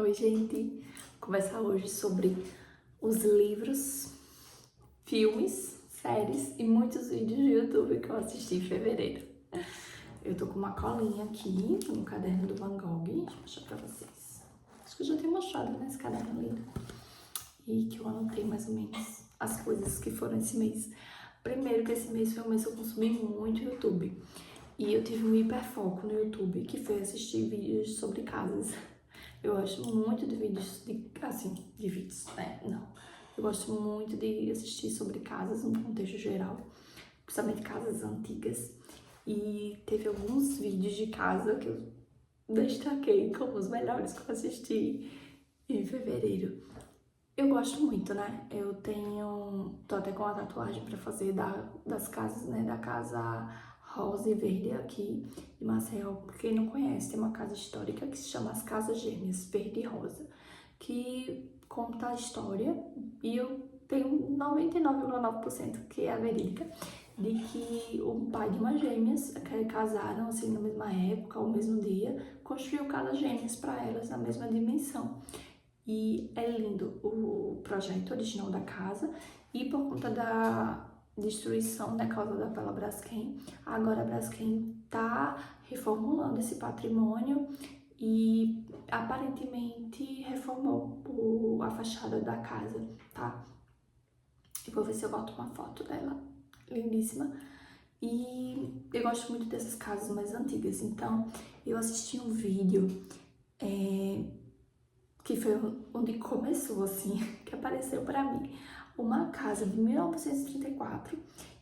Oi, gente. Vou conversar hoje sobre os livros, filmes, séries e muitos vídeos do YouTube que eu assisti em fevereiro. Eu tô com uma colinha aqui, no caderno do Van Gogh, deixa eu mostrar pra vocês. Acho que eu já tenho mostrado, né, esse caderno lindo. E que eu anotei mais ou menos as coisas que foram esse mês. Primeiro que esse mês foi um mês que eu consumi muito YouTube. E eu tive um hiperfoco no YouTube, que foi assistir vídeos sobre casas. Eu gosto muito de vídeos, de vídeos, né? Não. Eu gosto muito de assistir sobre casas no contexto geral, principalmente casas antigas. E teve alguns vídeos de casa que eu destaquei como os melhores que eu assisti em fevereiro. Eu gosto muito, né? Tô até com uma tatuagem pra fazer das casas, né? Da casa rosa e verde aqui de Maceió. Quem não conhece, tem uma casa histórica que se chama As Casas Gêmeas, verde e rosa, que conta a história, e eu tenho 99,9% que é verídica, de que o pai de umas gêmeas que casaram assim na mesma época, ao mesmo dia, construiu casas gêmeas para elas na mesma dimensão. E é lindo o projeto original da casa, e por conta da destruição, né, causada pela Braskem, agora a Braskem tá reformulando esse patrimônio e aparentemente reformou a fachada da casa, tá? Eu vou ver se eu boto uma foto dela, lindíssima. E eu gosto muito dessas casas mais antigas, então eu assisti um vídeo que foi onde começou, assim, que apareceu pra mim uma casa de 1934,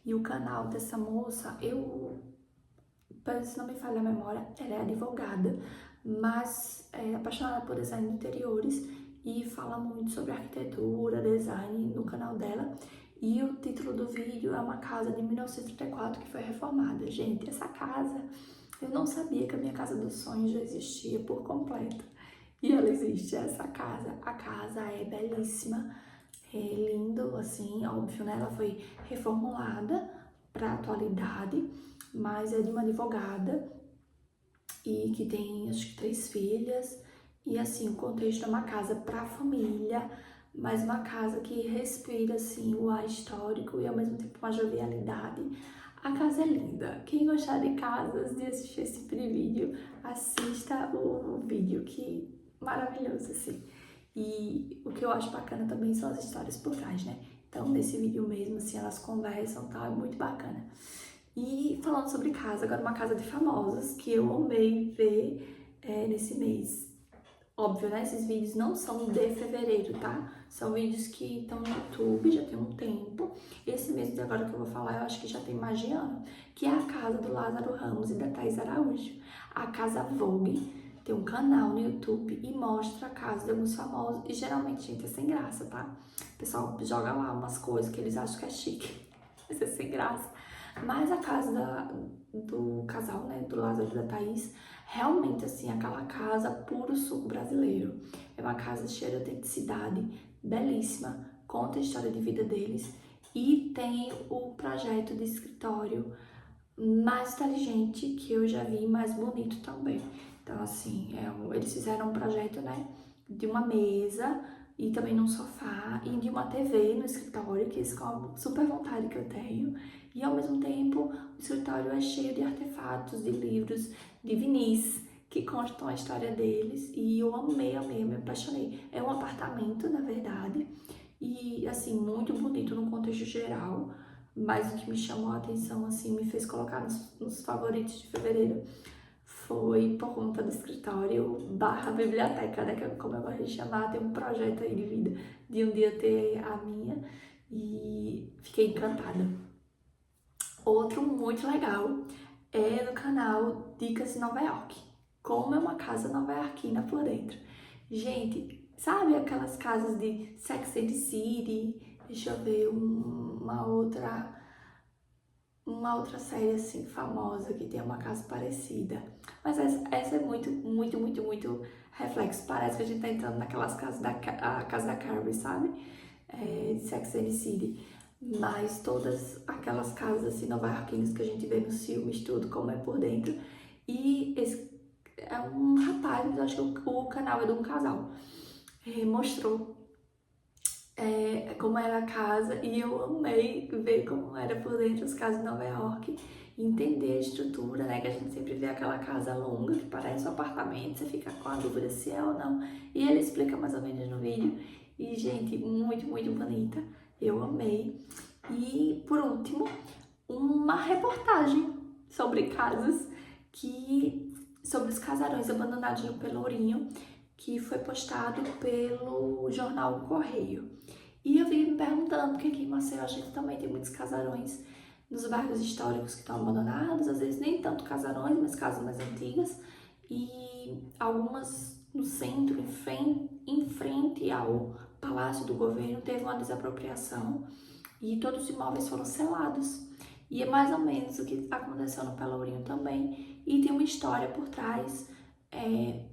e o canal dessa moça, se não me falha a memória, ela é advogada, mas é apaixonada por design de interiores e fala muito sobre arquitetura, design no canal dela. E o título do vídeo é uma casa de 1934 que foi reformada. Gente, essa casa, eu não sabia que a minha casa dos sonhos já existia por completo. E ela existe, essa casa. A casa é belíssima, é lindo, assim, óbvio, né? Ela foi reformulada para atualidade, mas é de uma advogada e que tem, acho que 3 filhas. E assim, o contexto é uma casa para a família, mas uma casa que respira, assim, o ar histórico e ao mesmo tempo uma jovialidade. A casa é linda. Quem gostar de casas, de assistir esse tipo de vídeo, assista o vídeo, que maravilhoso, assim. E o que eu acho bacana também são as histórias por trás, né? Então, nesse vídeo mesmo, assim, elas conversam, tá? É muito bacana. E falando sobre casa, agora uma casa de famosos que eu amei ver nesse mês. Óbvio, né? Esses vídeos não são de fevereiro, tá? São vídeos que estão no YouTube, já tem um tempo. Esse mês de agora que eu vou falar, eu acho que já tem mais de ano. Que é a casa do Lázaro Ramos e da Thaís Araújo. A Casa Vogue tem um canal no YouTube e mostra a casa de alguns famosos. E geralmente, gente, é sem graça, tá? O pessoal joga lá umas coisas que eles acham que é chique. Mas é sem graça. Mas a casa do casal, né? Do Lázaro e da Thaís, realmente, assim, aquela casa puro suco brasileiro. É uma casa cheia de autenticidade, belíssima, conta a história de vida deles e tem o projeto de escritório mais inteligente que eu já vi, mais bonito também. Então, assim, eles fizeram um projeto, né, de uma mesa e também num sofá e de uma TV no escritório, que é uma super vontade que eu tenho. E ao mesmo tempo, o escritório é cheio de artefatos, de livros, de vinis que contam a história deles. E eu amei, amei, me apaixonei. É um apartamento, na verdade, e assim, muito bonito no contexto geral. Mas o que me chamou a atenção, assim, me fez colocar nos favoritos de fevereiro, foi por conta do escritório barra biblioteca, né? Que é como eu gosto de chamar, tem um projeto aí de vida, de um dia ter a minha, e fiquei encantada. Outro muito legal é no canal Dicas de Nova York. Como é uma casa nova-iorquina por dentro. Gente, sabe aquelas casas de Sex and the City? Deixa eu ver, uma outra série assim famosa que tem uma casa parecida. Mas essa é muito, muito, muito, muito reflexo. Parece que a gente tá entrando naquelas casas a casa da Carrie, sabe? De Sex and the City. Mas todas aquelas casas assim nova-iorquinas que a gente vê nos filmes, tudo como é por dentro. E é um rapaz, mas eu acho que o canal é de um casal. Mostrou como era a casa e eu amei ver como era por dentro as casas de Nova York, entender a estrutura, né? Que a gente sempre vê aquela casa longa que parece um apartamento, você fica com a dúvida se é ou não. E ele explica mais ou menos no vídeo. E, gente, muito, muito bonita. Eu amei. E, por último, uma reportagem sobre casas sobre os casarões abandonados no Pelourinho, que foi postado pelo jornal O Correio. E eu vim me perguntando, porque aqui em Maceió a gente também tem muitos casarões nos bairros históricos que estão abandonados, às vezes nem tanto casarões, mas casas mais antigas, e algumas no centro, em frente ao Palácio do Governo, teve uma desapropriação e todos os imóveis foram selados. E é mais ou menos o que aconteceu no Pelourinho também, e tem uma história por trás.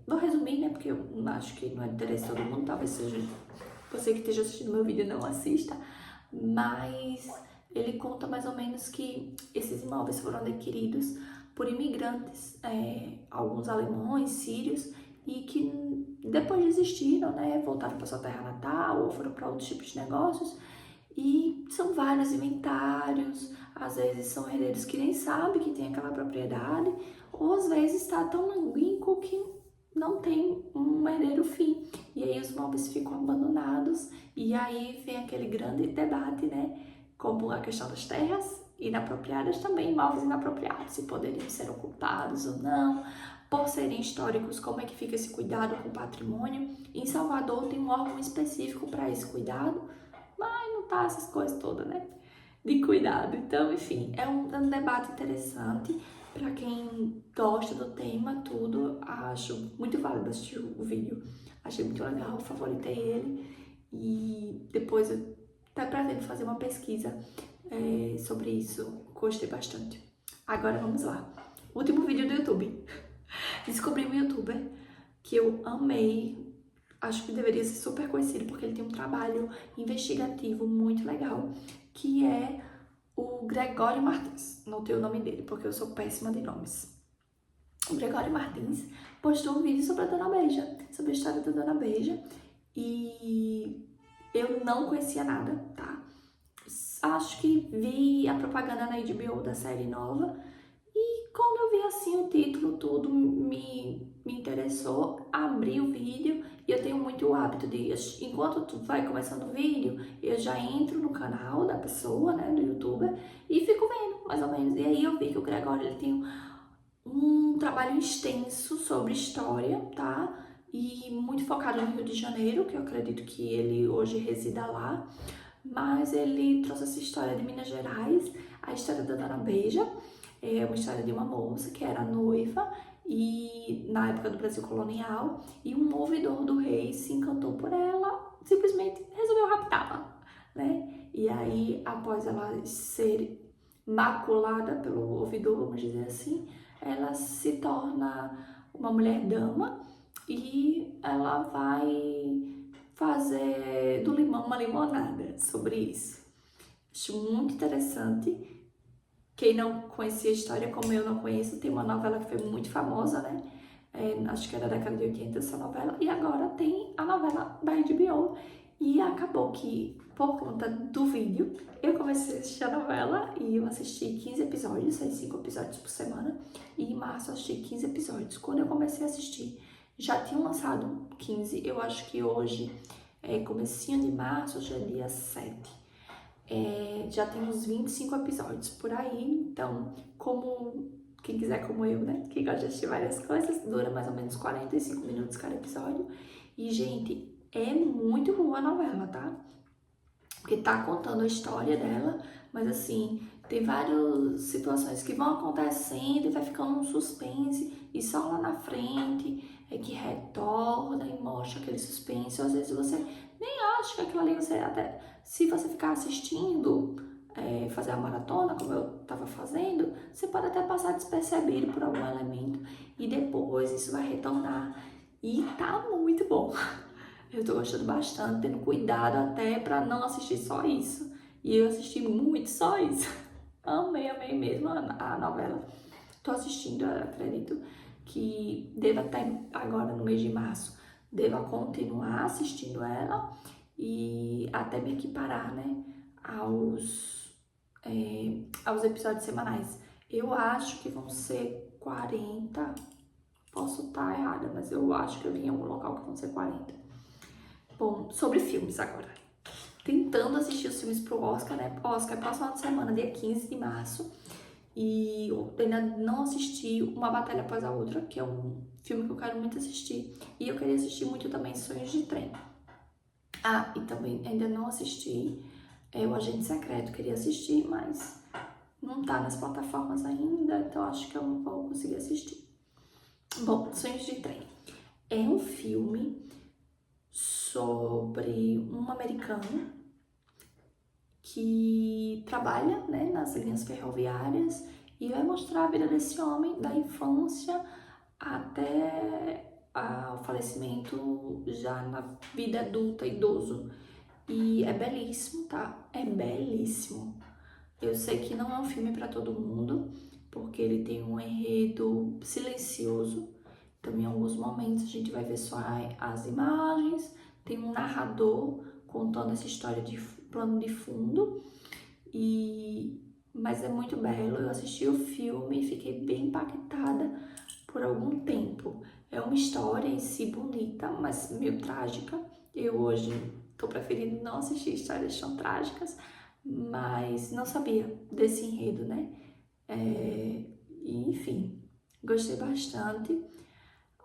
Vou resumir, né, porque eu acho que não é do interesse de todo mundo, talvez seja você que esteja assistindo meu vídeo não assista, mas ele conta mais ou menos que esses imóveis foram adquiridos por imigrantes, alguns alemães, sírios, e que depois desistiram, né, voltaram para sua terra natal ou foram para outros tipos de negócios, e são vários inventários, às vezes são herdeiros que nem sabem que tem aquela propriedade, ou às vezes está tão longínquo que não tem um herdeiro fim. E aí os móveis ficam abandonados, e aí vem aquele grande debate, né? Como a questão das terras inapropriadas, também imóveis inapropriados, se poderiam ser ocupados ou não, por serem históricos, como é que fica esse cuidado com o patrimônio. Em Salvador tem um órgão específico para esse cuidado, mas não tá essas coisas todas, né? De cuidado. Então, enfim, é um debate interessante. Para quem gosta do tema, tudo, acho muito válido assistir o vídeo. Achei muito legal, favoritei ele. E depois eu até pretendo fazer uma pesquisa sobre isso. Gostei bastante. Agora vamos lá. Último vídeo do YouTube. Descobri um youtuber que eu amei. Acho que deveria ser super conhecido porque ele tem um trabalho investigativo muito legal, que é o Gregório Martins. Notei o nome dele porque eu sou péssima de nomes. O Gregório Martins postou um vídeo sobre a Dona Beija, sobre a história da Dona Beija, e eu não conhecia nada, tá? Acho que vi a propaganda na HBO da série nova, e quando eu vi assim o título, tudo me interessou, abri o vídeo, e eu tenho muito o hábito de, enquanto tu vai começando o vídeo, eu já entro no canal da pessoa, né, do youtuber, e fico vendo, mais ou menos. E aí eu vi que o Gregório, ele tem um trabalho extenso sobre história, tá? E muito focado no Rio de Janeiro, que eu acredito que ele hoje resida lá, mas ele trouxe essa história de Minas Gerais, a história da Dona Beija. É uma história de uma moça que era noiva e na época do Brasil colonial, e um ouvidor do rei se encantou por ela, simplesmente resolveu raptá-la, né? E aí, após ela ser maculada pelo ouvidor, vamos dizer assim, ela se torna uma mulher dama e ela vai fazer do limão uma limonada sobre isso. Acho muito interessante. Quem não conhecia a história, como eu não conheço, tem uma novela que foi muito famosa, né? Acho que era da década de 80 essa novela, e agora tem a novela da HBO. E acabou que, por conta do vídeo, eu comecei a assistir a novela e eu assisti 15 episódios, 5 episódios por semana, e em março eu assisti 15 episódios. Quando eu comecei a assistir, já tinham lançado 15, eu acho que hoje, comecinho de março, hoje é dia 7. Já tem uns 25 episódios por aí, então, como quem quiser como eu, né, que gosta de assistir várias coisas, dura mais ou menos 45 minutos cada episódio. E, gente, é muito boa a novela, tá? Porque tá contando a história dela, mas assim, tem várias situações que vão acontecendo e vai ficando um suspense, e só lá na frente é que retorna e mostra aquele suspense. Ou às vezes você nem acha que aquilo ali, você até, se você ficar assistindo, fazer a maratona, como eu tava fazendo, você pode até passar despercebido por algum elemento, e depois isso vai retornar. E tá muito bom. Eu tô gostando bastante, tendo cuidado até pra não assistir só isso. E eu assisti muito só isso. Amei mesmo a novela. Tô assistindo, eu acredito, que devo até agora no mês de março, devo continuar assistindo ela e até me equiparar, né, aos episódios semanais. Eu acho que vão ser 40, posso estar errada, mas eu acho que eu vi em algum local que vão ser 40. Bom, sobre filmes agora. Tentando assistir os filmes pro Oscar, né? Oscar é próxima semana, dia 15 de março. E eu ainda não assisti Uma Batalha Após a Outra, que é um filme que eu quero muito assistir. E eu queria assistir muito também Sonhos de Trem. Ah, e também ainda não assisti O Agente Secreto, queria assistir, mas não tá nas plataformas ainda, então acho que eu não vou conseguir assistir. Bom, Sonhos de Trem é um filme sobre um americano que trabalha, né, nas linhas ferroviárias e vai mostrar a vida desse homem da infância até o falecimento já na vida adulta, idoso. E é belíssimo, tá? É belíssimo. Eu sei que não é um filme para todo mundo, porque ele tem um enredo silencioso. Então, em alguns momentos, a gente vai ver só as imagens, tem um narrador contando essa história de plano de fundo, mas é muito belo. Eu assisti o filme e fiquei bem impactada por algum tempo. É uma história em si bonita, mas meio trágica. Eu hoje tô preferindo não assistir histórias tão trágicas, mas não sabia desse enredo, né? Enfim, gostei bastante.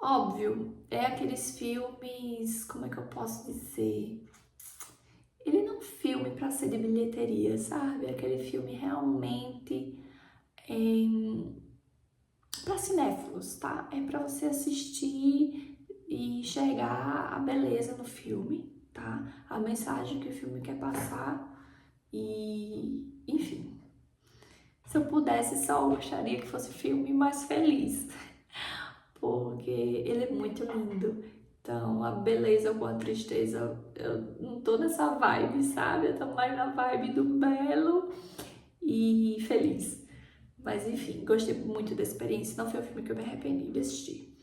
Óbvio, é aqueles filmes, como é que eu posso dizer? Ele não é um filme pra ser de bilheteria, sabe? É aquele filme realmente para cinéfilos, tá? É para você assistir e enxergar a beleza no filme, tá? A mensagem que o filme quer passar e, enfim. Se eu pudesse, só gostaria que fosse filme mais feliz, porque ele é muito lindo. Então, a beleza com a tristeza, eu não tô nessa vibe, sabe? Eu tô mais na vibe do belo e feliz. Mas enfim, gostei muito da experiência, não foi um filme que eu me arrependi de assistir.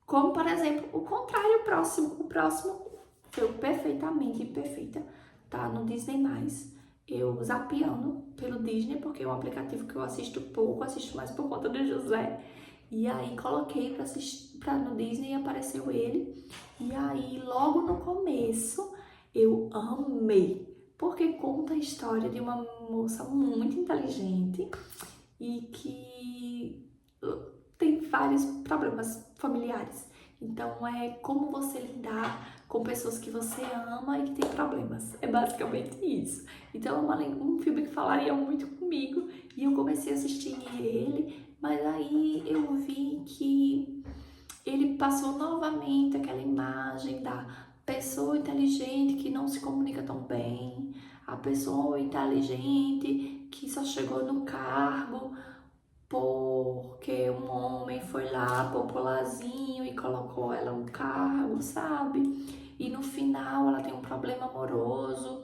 Como, por exemplo, o contrário, o próximo foi perfeitamente perfeita, tá? No Disney+. Eu zapeando pelo Disney, porque é um aplicativo que eu assisto pouco, assisto mais por conta do José. E aí coloquei pra assistir no Disney e apareceu ele. E aí, logo no começo, eu amei, porque conta a história de uma moça muito inteligente e que tem vários problemas familiares. Então, é como você lidar com pessoas que você ama e que tem problemas. É basicamente isso. Então, é um filme que falaria muito comigo e eu comecei a assistir ele, mas aí eu vi que ele passou novamente aquela imagem da pessoa inteligente que não se comunica tão bem, a pessoa inteligente que só chegou no cargo porque um homem foi lá, popularzinho, e colocou ela no cargo, sabe? E no final ela tem um problema amoroso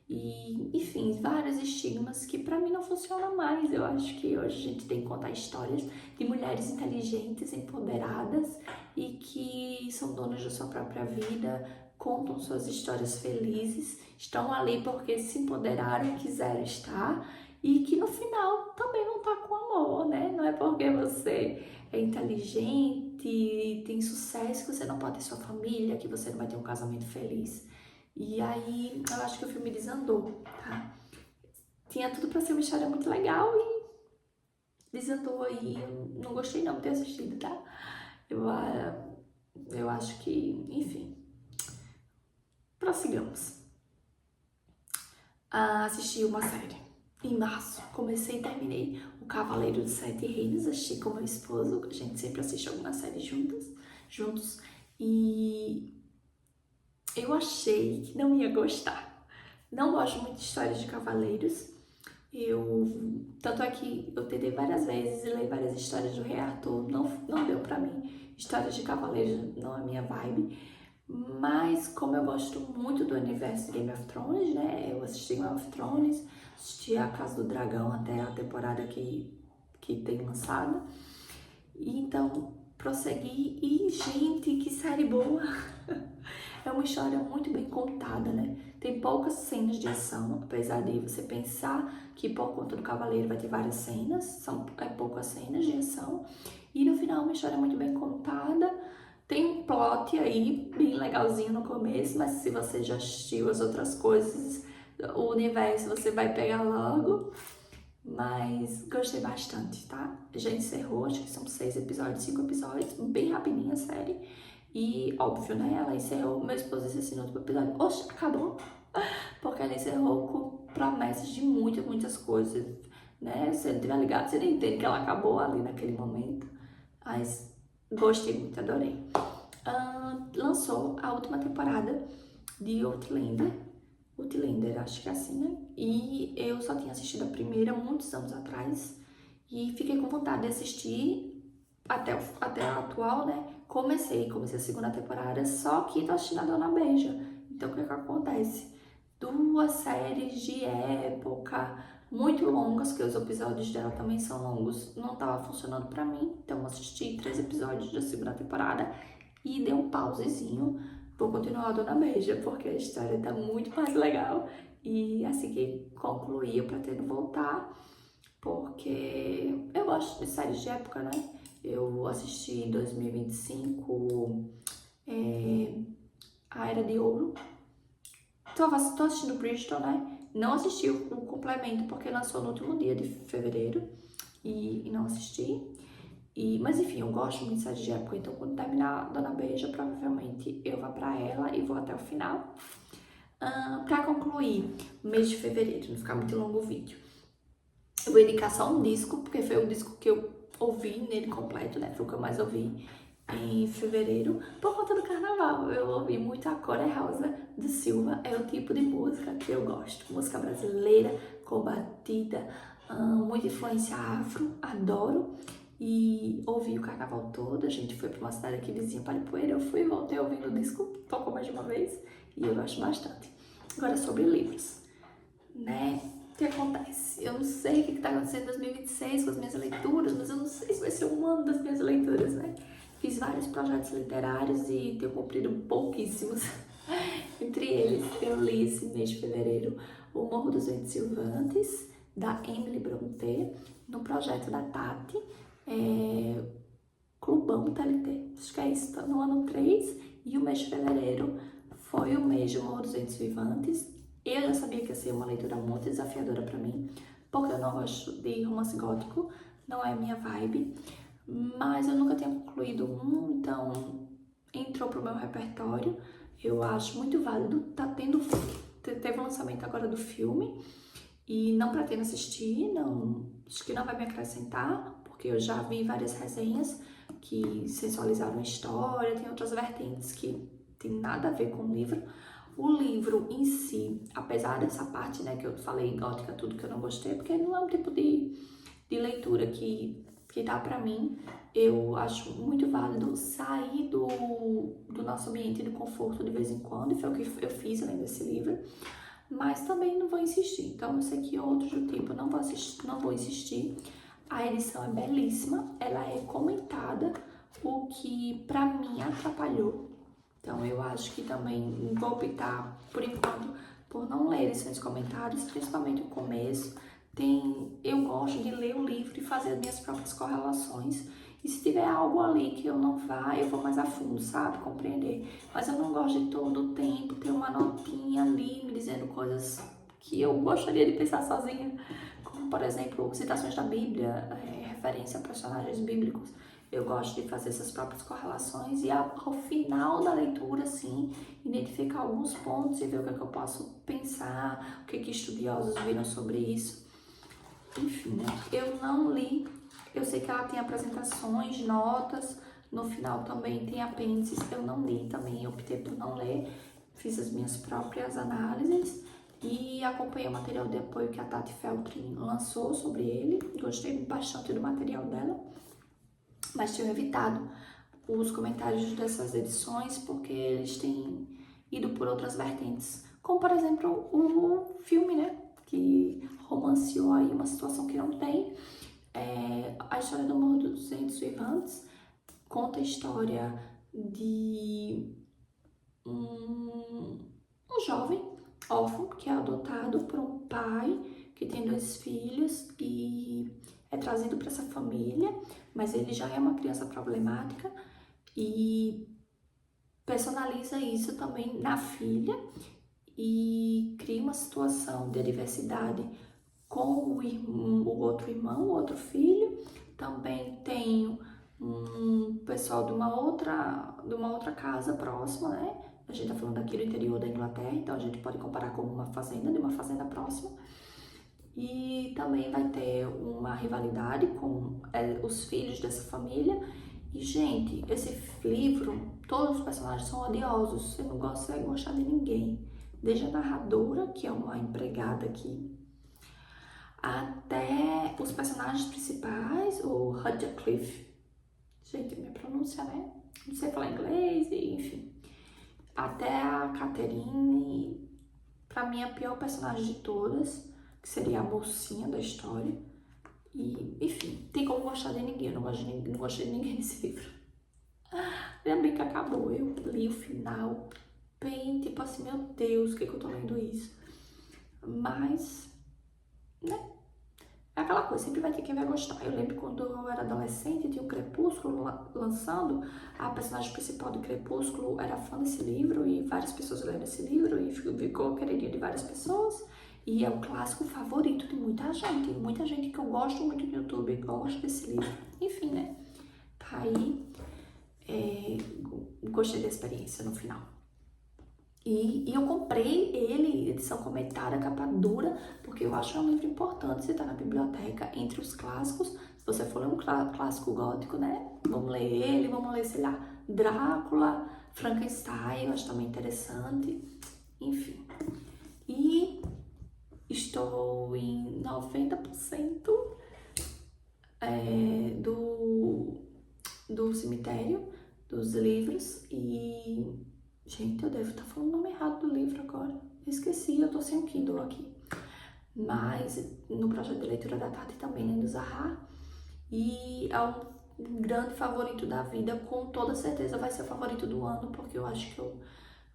e, enfim, vários estigmas que pra mim não funcionam mais. Eu acho que hoje a gente tem que contar histórias de mulheres inteligentes, empoderadas e que são donas da sua própria vida, contam suas histórias felizes, estão ali porque se empoderaram e quiseram estar e que no final também não tá com amor, né? Não é porque você é inteligente, tem sucesso, que você não pode ter sua família, que você não vai ter um casamento feliz. E aí, eu acho que o filme desandou, tá? Tinha tudo pra ser uma história muito legal e desandou aí. Eu não gostei não de ter assistido, tá? Eu acho que, enfim, prossigamos. Assisti uma série em março. Comecei e terminei O Cavaleiro dos Sete Reinos. Assisti com meu esposo, a gente sempre assiste alguma série juntos. E eu achei que não ia gostar. Não gosto muito de histórias de cavaleiros. Tanto é que eu tentei várias vezes e ler várias histórias do Rei Arthur. Não deu pra mim. Histórias de cavaleiros não é minha vibe. Mas como eu gosto muito do universo de Game of Thrones, né? Eu assisti Game of Thrones, assisti A Casa do Dragão até a temporada que tem lançado. E então prosseguir. E, gente, que série boa! É uma história muito bem contada, né? Tem poucas cenas de ação, apesar de você pensar que por conta do Cavaleiro vai ter várias cenas, são poucas cenas de ação. E no final é uma história muito bem contada. Tem um plot aí bem legalzinho no começo, mas se você já assistiu as outras coisas, o universo você vai pegar logo. Mas gostei bastante, tá? Já encerrou, acho que são 6 episódios, 5 episódios, bem rapidinha a série. E, óbvio, né? Ela encerrou, meu esposo disse assim no último episódio: oxe, acabou? Porque ela encerrou com promessas de muitas coisas, né? Se não tiver ligado, você nem entende que ela acabou ali naquele momento. Mas gostei muito, adorei. Lançou a última temporada de Outlander, acho que é assim, né? E eu só tinha assistido a primeira muitos anos atrás e fiquei com vontade de assistir até a atual, né? Comecei a segunda temporada, só que tô assistindo a Dona Beija. Então, o que acontece? 2 séries de época muito longas, que os episódios dela também são longos, não tava funcionando pra mim. Então, eu assisti 3 episódios da segunda temporada e dei um pausezinho. Vou continuar a Dona Beija, porque a história tá muito mais legal. E assim que concluir, eu pretendo voltar, porque eu gosto de séries de época, né? Eu assisti em 2025 A Era de Ouro. Tô assistindo Bridgerton, né? Não assisti o complemento porque lançou no último dia de fevereiro e não assisti. Mas enfim, eu gosto muito de séries de época, então quando terminar Dona Beija, provavelmente eu vou pra ela e vou até o final. Pra concluir, mês de fevereiro, não ficar muito longo o vídeo, eu vou indicar só um disco, porque foi o disco que eu ouvi nele completo, né? Foi o que eu mais ouvi em fevereiro, por conta do carnaval. Eu ouvi muito A Cor é Rosa, de Silva, é o tipo de música que eu gosto. Música brasileira, com batida, muita influência afro, adoro. E ouvi o carnaval todo, a gente foi pra uma cidade aqui vizinha, Paripoeira, eu fui e voltei ouvindo o disco, tocou mais de uma vez, e eu gosto bastante. Agora sobre livros, né? O que acontece? Eu não sei o que está acontecendo em 2026 com as minhas leituras, mas eu não sei se vai ser um ano das minhas leituras, né? Fiz vários projetos literários e tenho cumprido pouquíssimos. Entre eles, eu li esse mês de fevereiro O Morro dos Ventos Silvantes, da Emily Brontë, no projeto da Tati, Clubão TLT. Acho que é isso, tá no ano 3, e o mês de fevereiro foi o mês de O Morro dos Ventos Silvantes. Eu já sabia que ia ser uma leitura muito desafiadora para mim, porque eu não gosto de romance gótico, não é a minha vibe, mas eu nunca tinha concluído um, então entrou pro meu repertório. Eu acho muito válido, teve um lançamento agora do filme, e não pretendo assistir, não, acho que não vai me acrescentar, porque eu já vi várias resenhas que sensualizaram a história, tem outras vertentes que tem nada a ver com o livro. O livro em si, apesar dessa parte, né, que eu falei gótica, tudo que eu não gostei, porque não é um tipo de leitura que dá pra mim, eu acho muito válido sair do nosso ambiente de conforto de vez em quando, e foi o que eu fiz além desse livro, mas também não vou insistir. Então eu sei que outros do tipo não vou insistir. A edição é belíssima, ela é comentada, o que pra mim atrapalhou. Então eu acho que também vou optar, por enquanto, por não ler esses comentários, principalmente o começo. Eu gosto de ler o livro e fazer as minhas próprias correlações. E se tiver algo ali que eu não vá, eu vou mais a fundo, sabe? Compreender. Mas eu não gosto de todo o tempo ter uma notinha ali me dizendo coisas que eu gostaria de pensar sozinha. Como, por exemplo, citações da Bíblia, referência a personagens bíblicos. Eu gosto de fazer essas próprias correlações e ao final da leitura, assim, identificar alguns pontos e ver o que é que eu posso pensar, o que é que estudiosos viram sobre isso. Enfim, né? Eu não li, eu sei que ela tem apresentações, notas, no final também tem apêndices, eu não li também, optei por não ler, fiz as minhas próprias análises e acompanhei o material de apoio que a Tati Feltrin lançou sobre ele, gostei bastante do material dela. Mas tenho evitado os comentários dessas edições porque eles têm ido por outras vertentes, como por exemplo o filme, né, que romanceou aí uma situação que não tem. A história do Morro dos Ventos Vivantes conta a história de um jovem órfão que é adotado por um pai que tem 2 filhos e é trazido para essa família, mas ele já é uma criança problemática e personaliza isso também na filha e cria uma situação de adversidade com o outro irmão, o outro filho. Também tem um pessoal de uma outra casa próxima, né? A gente tá falando aqui do interior da Inglaterra, então a gente pode comparar com uma fazenda, de uma fazenda próxima. E também vai ter uma rivalidade com os filhos dessa família. E, gente, esse livro, todos os personagens são odiosos. Você não vai gostar de ninguém. Desde a narradora, que é uma empregada aqui, até os personagens principais, o Radcliffe. Gente, minha pronúncia, né? Não sei falar inglês, enfim. Até a Catherine, pra mim, a pior personagem de todas, que seria a mocinha da história. E, enfim, tem como gostar de ninguém. Eu não gostei de ninguém nesse livro. Ainda bem que acabou. Eu li o final, bem, tipo assim, meu Deus, o que eu tô lendo isso? Mas, né? É aquela coisa, sempre vai ter quem vai gostar. Eu lembro quando eu era adolescente, tinha o Crepúsculo lançando, a personagem principal do Crepúsculo era fã desse livro e várias pessoas leram esse livro e ficou queridinho de várias pessoas. E é o clássico favorito de muita gente. Muita gente que eu gosto muito do YouTube gosta desse livro. Enfim, né? Tá aí. Gostei da experiência no final. E eu comprei ele, edição comentada, capa dura, porque eu acho um livro importante você tá na biblioteca, entre os clássicos. Se você for ler um clássico gótico, né? Vamos ler ele, vamos ler, sei lá, Drácula, Frankenstein, eu acho também interessante. Enfim. E estou em 90% do cemitério, dos livros e... Gente, eu devo estar falando o nome errado do livro agora. Eu esqueci, eu tô sem o Kindle aqui. Mas no projeto de leitura da tarde também, lendo Zaha. E é um grande favorito da vida. Com toda certeza vai ser o favorito do ano, porque eu acho que eu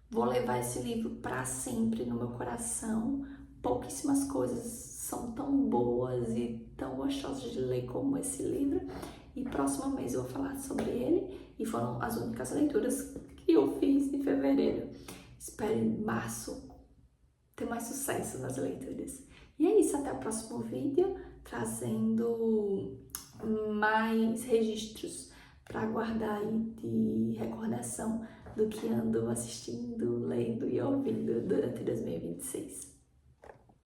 vou levar esse livro para sempre no meu coração. Pouquíssimas coisas são tão boas e tão gostosas de ler como esse livro. E próximo mês eu vou falar sobre ele. E foram as únicas leituras que eu fiz em fevereiro. Espero em março ter mais sucesso nas leituras. E é isso, até o próximo vídeo, trazendo mais registros para guardar aí de recordação do que ando assistindo, lendo e ouvindo durante 2026.